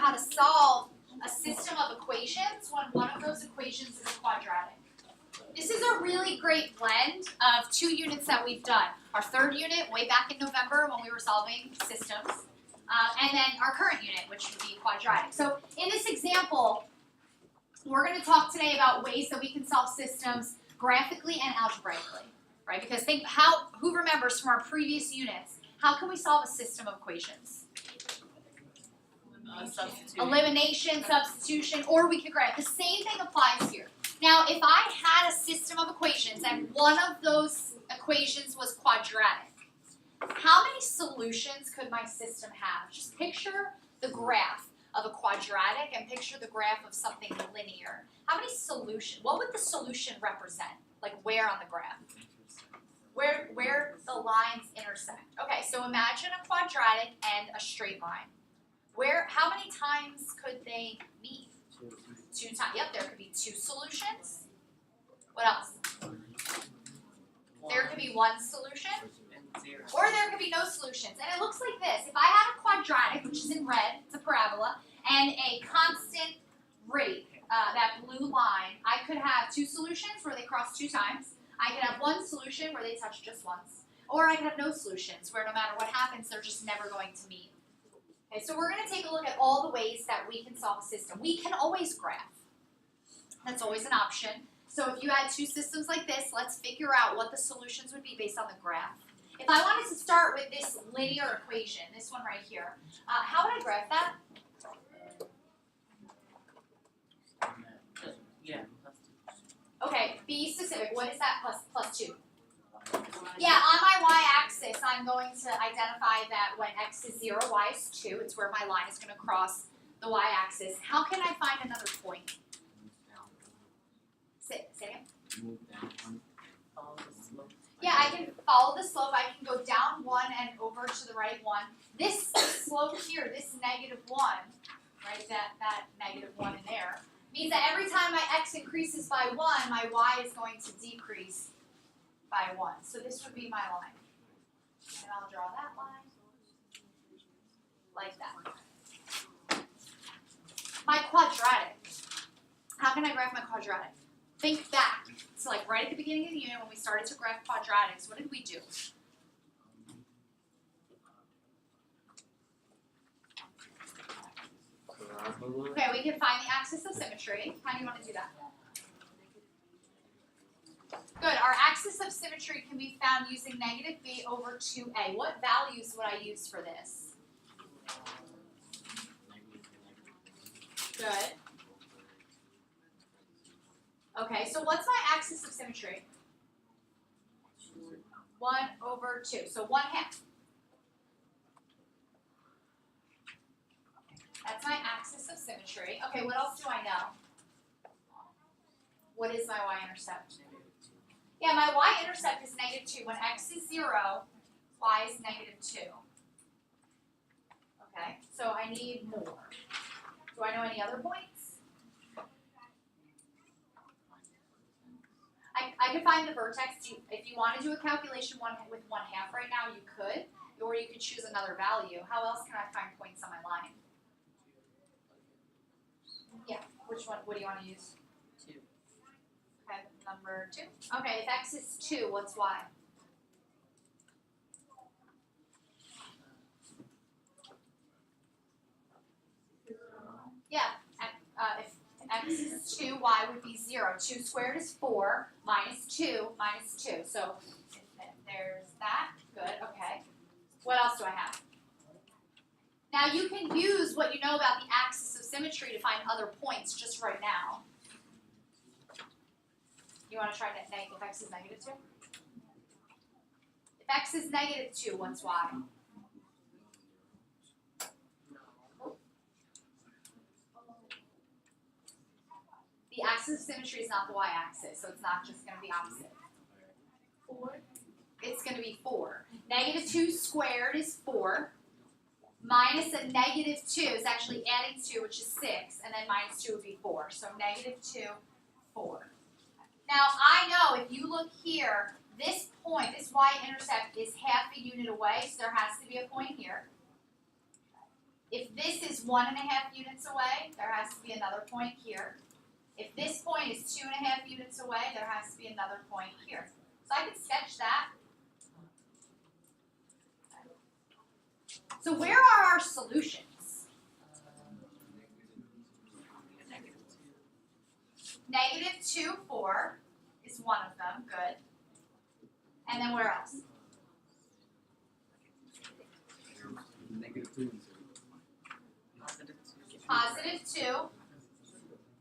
how to solve a system of equations when one of those equations is quadratic. This is a really great blend of two units that we've done. Our third unit way back in November when we were solving systems, and then our current unit, which would be quadratic. So in this example, we're going to talk today about ways that we can solve systems graphically and algebraically, right? Because who remembers from our previous units, how can we solve a system of equations? Elimination, substitution, or we could graph. The same thing applies here. Now, if I had a system of equations and one of those equations was quadratic, how many solutions could my system have? Just picture the graph of a quadratic and picture the graph of something linear. How many solutions? What would the solution represent? Like where on the graph? Where the lines intersect. Okay, so imagine a quadratic and a straight line. How many times could they meet? Two times. Yep, there could be two solutions. What else? There could be one solution. Or there could be no solutions. And it looks like this. If I had a quadratic, which is in red, it's a parabola, and a constant rate, that blue line, I could have two solutions where they cross two times. I could have one solution where they touch just once. Or I could have no solutions where no matter what happens, they're just never going to meet. Okay, so we're going to take a look at all the ways that we can solve a system. We can always graph. That's always an option. So if you had two systems like this, let's figure out what the solutions would be based on the graph. If I wanted to start with this linear equation, this one right here, how would I graph that? Okay, be specific. What is that plus 2? Yeah, on my y-axis, I'm going to identify that when x is 0, y is 2. It's where my line is going to cross the y-axis. How can I find another point? Say again. Yeah, I can follow the slope. I can go down 1 and over to the right 1. This slope here, this -1, right, that -1 in there, means that every time my x increases by 1, my y is going to decrease by 1. So this would be my line. And I'll draw that line like that. My quadratic. How can I graph my quadratic? Think back. So like right at the beginning of the unit when we started to graph quadratics, what did we do? Okay, we can find the axis of symmetry. How do you want to do that? Good. Our axis of symmetry can be found using -b over 2a. What values would I use for this? Good. Okay, so what's my axis of symmetry? 1 over 2. So 1/2. That's my axis of symmetry. Okay, what else do I know? What is my y-intercept? Yeah, my y-intercept is -2. When x is 0, y is -2. Okay, so I need more. Do I know any other points? I could find the vertex. If you want to do a calculation with 1/2 right now, you could. Or you could choose another value. How else can I find points on my line? Yeah, which one? What do you want to use? 2. Okay, number 2. Okay, if x is 2, what's y? Yeah, if x is 2, y would be 0. 2 squared is 4, minus 2, minus 2. So there's that. Good, okay. What else do I have? Now you can use what you know about the axis of symmetry to find other points just right now. You want to try that if x is -2? If x is -2, what's y? The axis of symmetry is not the y-axis, so it's not just going to be opposite. 4. It's going to be 4. -2 squared is 4. Minus a -2 is actually adding 2, which is 6, and then -2 would be 4. So -2, 4. Now I know if you look here, this point, this y-intercept is half a unit away, so there has to be a point here. if this is 1.5 units away, there has to be another point here. If this point is 2.5 units away, there has to be another point here. So I can sketch that. So where are our solutions? -2, 4 is one of them. Good. And then where else? -2. +2,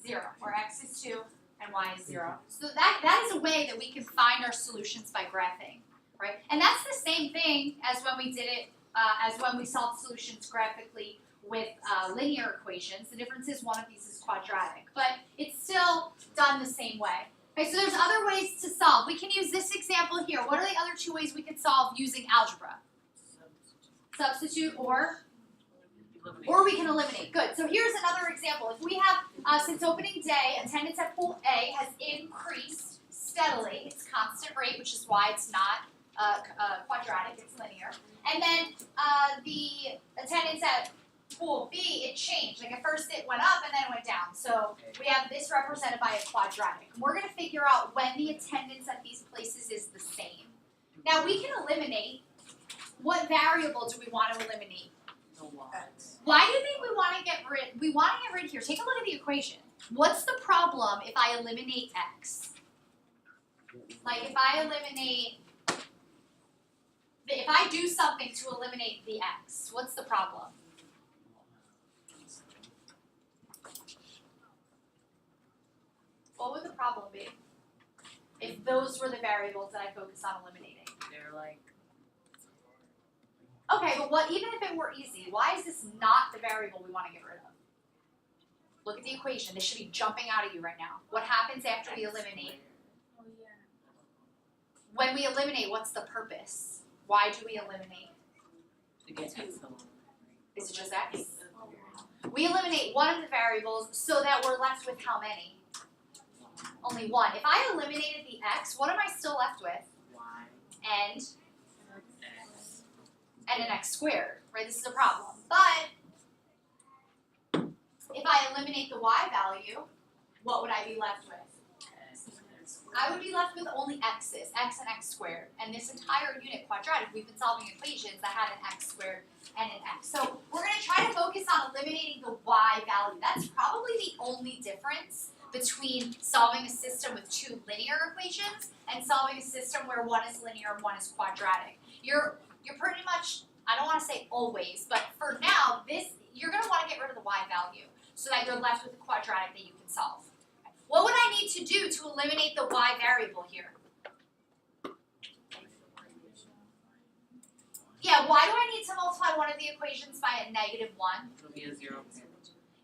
0, where x is 2 and y is 0. So that is a way that we can find our solutions by graphing, right? And that's the same thing as when we did it, as when we solved solutions graphically with linear equations. The difference is one of these is quadratic, but it's still done the same way. Okay, so there's other ways to solve. We can use this example here. What are the other two ways we could solve using algebra? Substitute or we can eliminate. Good. So here's another example. If we have, since opening day, attendance at pool A has increased steadily. It's constant rate, which is why it's not quadratic, it's linear. And then the attendance at pool B, it changed. Like at first it went up and then it went down. So we have this represented by a quadratic. And we're going to figure out when the attendance at these places is the same. Now we can eliminate. What variable do we want to eliminate? Why do you think we want to get rid? We want to get rid here. Take a look at the equation. What's the problem if I eliminate x? Like if I eliminate, if I do something to eliminate the x, what's the problem? What would the problem be if those were the variables that I focus on eliminating? They're like. Okay, but what? Even if it were easy, why is this not the variable we want to get rid of? Look at the equation. This should be jumping out at you right now. What happens after we eliminate? When we eliminate, what's the purpose? Why do we eliminate? Is it just x? We eliminate one of the variables so that we're left with how many? Only one. If I eliminated the x, what am I still left with? And an x squared, right? This is a problem. But if I eliminate the y value, what would I be left with? I would be left with only x's, x and x squared. And this entire unit quadratic, we've been solving equations that had an x squared and an x. So we're going to try to focus on eliminating the y value. That's probably the only difference between solving a system with two linear equations and solving a system where one is linear and one is quadratic. You're pretty much, I don't want to say always, but for now, you're going to want to get rid of the y value so that you're left with a quadratic that you can solve. What would I need to do to eliminate the y variable here? Yeah, why do I need to multiply one of the equations by a -1? It'll be a 0 pair.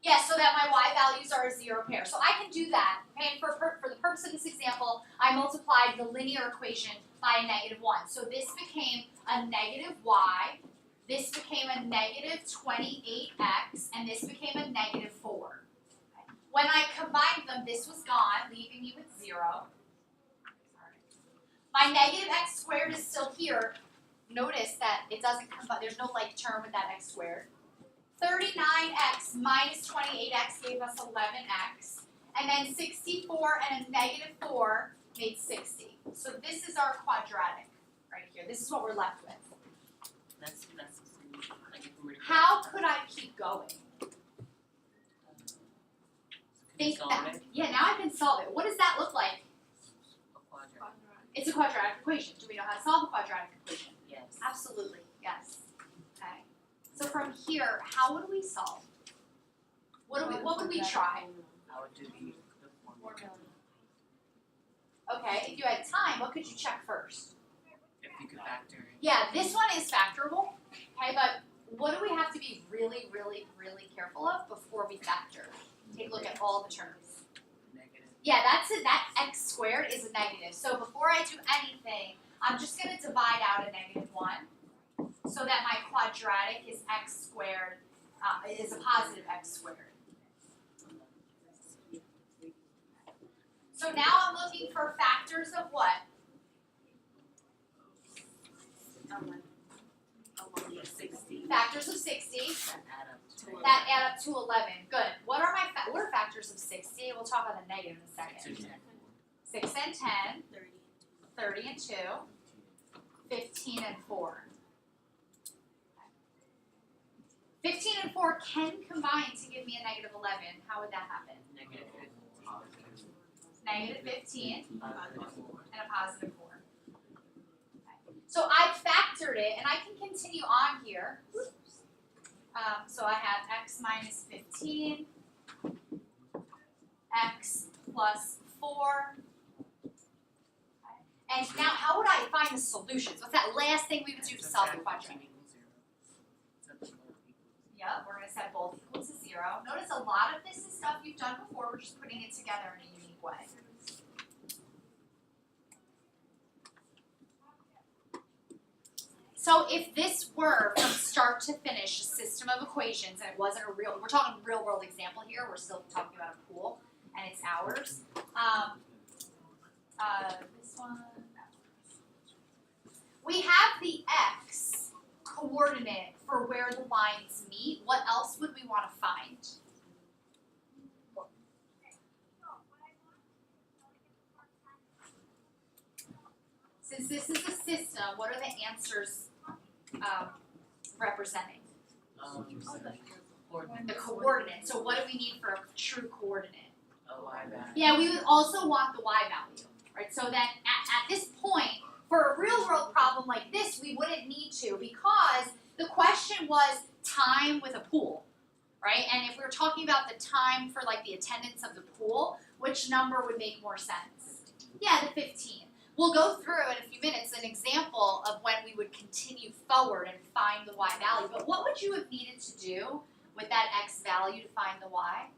Yeah, so that my y values are a 0 pair. So I can do that. Okay, and for the purpose of this example, I multiplied the linear equation by a -1. So this became a -y, this became a -28x, and this became a -4. When I combined them, this was gone, leaving me with 0. My -x squared is still here. Notice that it doesn't combine, there's no like term with that x squared. 39x minus 28x gave us 11x. And then 64 and a -4 made 60. So this is our quadratic right here. This is what we're left with. That's the solution. Like if we were to How could I keep going? Think solve back. it, Yeah, now I can solve it. What does that look like? a quadratic. It's a quadratic equation. Do we know how to solve a quadratic equation? Yes. Absolutely, yes. Okay. So from here, how would we solve? What would we try? I would do the formula. Okay, if you had time, what could you check first? If you could factor in. Yeah, this one is factorable. Okay, but what do we have to be really, really, really careful of before we factor? Take a look at all the terms. Negative. Yeah, that's it. That x squared is a negative. So before I do anything, I'm just going to divide out a -1 so that my quadratic is x squared, is a positive x squared. So now I'm looking for factors of what? 60. Factors of 60. That add up That add up to 11. Good. What are factors of 60? We'll talk about the negative in a second. 6 and 10, 30 and 2, 15 and 4. 15 and 4 can combine to give me a negative 11. How would that happen? Negative 15 and a positive 4. Okay. So I factored it, and I can continue on here. So I have x minus 15, x plus 4. And now how would I find the solutions? What's that last thing we would do to solve the quadratic? Yep, we're going to set both equal to 0. Notice a lot of this is stuff you've done before. We're just putting it together in a unique way. So if this were from start to finish a system of equations, and it wasn't a real, we're talking real world example here. We're still talking about a pool, and it's ours. This one. We have the x coordinate for where the lines meet. What else would we want to find? Since this is a system, what are the answers representing? The coordinate. So what do we need for a true coordinate? A y value. Yeah, we would also want the y value, right? So that at this point, for a real world problem like this, we wouldn't need to, because the question was time with a pool, right? And if we were talking about the time for like the attendance of the pool, which number would make more sense? Yeah, the 15. We'll go through in a few minutes an example of when we would continue forward and find the y value. But what would you have needed to do with that x value to find the y?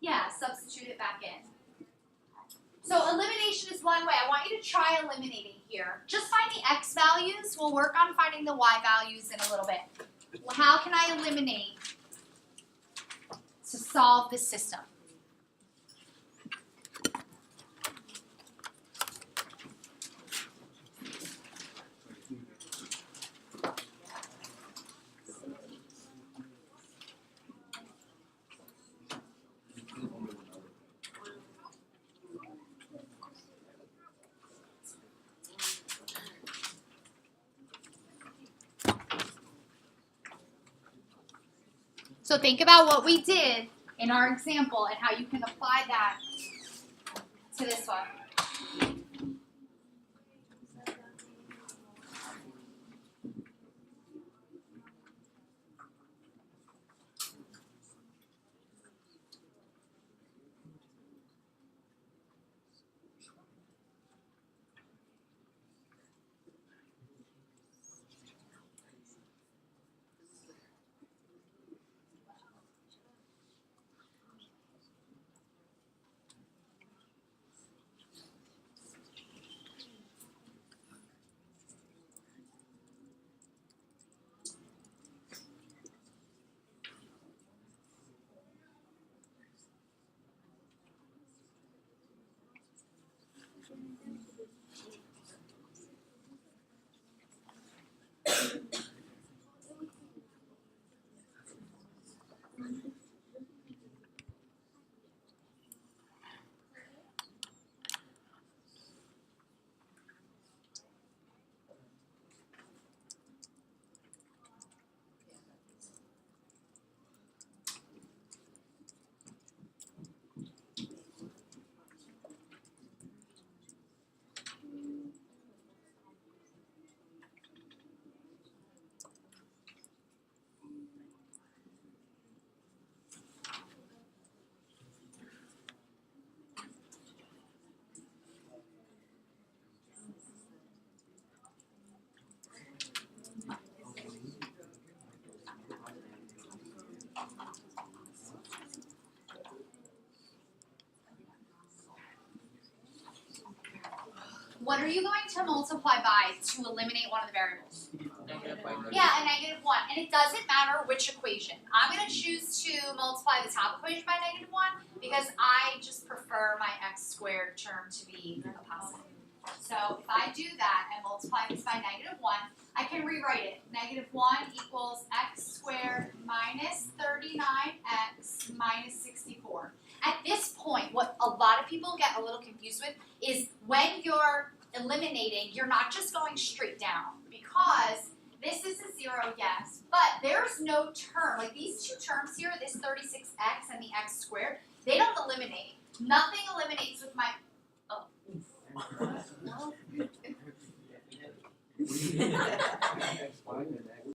Yeah, substitute it back in. So elimination is one way. I want you to try eliminating here. Just find the x values. We'll work on finding the y values in a little bit. Well, how can I eliminate to solve this system? So think about what we did in our example and how you can apply that to this one. What are you going to multiply by to eliminate one of the variables? Yeah, a negative 1. And it doesn't matter which equation. I'm going to choose to multiply the top equation by negative 1 because I just prefer my x squared term to be a positive. So if I do that and multiply this by -1, I can rewrite it. -1 equals x squared minus 39x minus 64. At this point, what a lot of people get a little confused with is when you're eliminating, you're not just going straight down, because this is a 0, yes, but there's no term. Like these two terms here, this 36x and the x squared, they don't eliminate. Nothing eliminates with my, oh. Explain it.